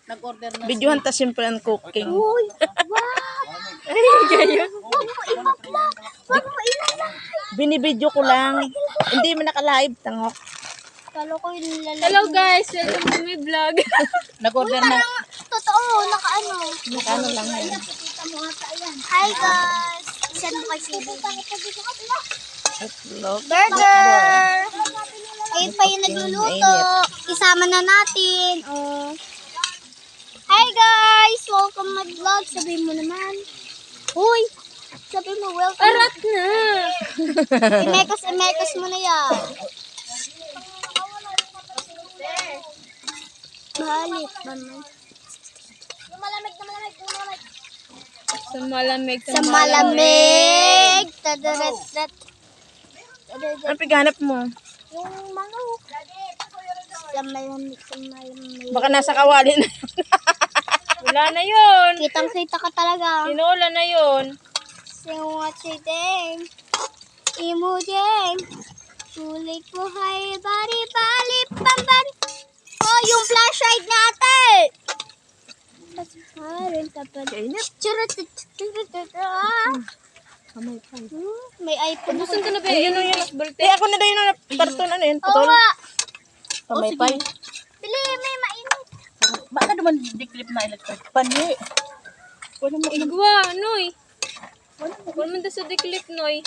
nag-order na. Videohan ta simple ang cooking. Uy, wow! Ay, ganyan. Huwag mo i-vlog. Huwag mo ilalay. Binibidyo ko lang. Hindi mo naka-live, tangok. Kalo ko ilalay. Hello guys, welcome to my vlog. Nag-order na. Totoo, nakaano. Nakaano lang yan. Hi guys. Send mo kay Sibi. Itlog. Burger! Ayun pa yung nagluluto. Isama na natin. Oh. Hi guys! Welcome my vlog. Sabihin mo naman. Uy! Sabihin mo welcome. Arat na. Imekos mo na yan. Balik naman. Sa malamig. Sa malamig. Tadarat. Ano pighanap mo? Yung manok. Sa malamig. Baka nasa kawali na. Wala na yun. Kitang-kita ka talaga. Sinula na yun. Sinwatsi ding. Imo ding. Sulit mo hay bari-bali pamban. Oh, yung flashlight natin. Pasarin ka pa. May iPhone. Gusto ko na ba yun yung asbalte? Ako na daw yun na karton, ano yun? Oo Putol? nga. Pamaypay. Bili, may mainit. Baka naman diklip na electric pan eh. Igwa, noy. Wala man da sa diklip, noy.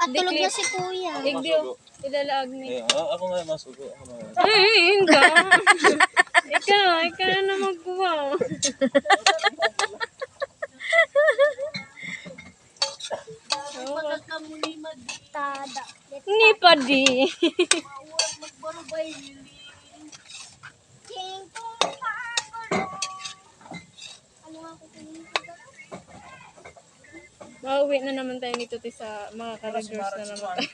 At tulog na si kuya. Igdiyo. Idalaag ni. Ako nga masugo. Ay, hindi. Ikaw na magkuha. Tada. Ni pa di. Mauwi na naman tayo nito sa mga karagers na naman tayo.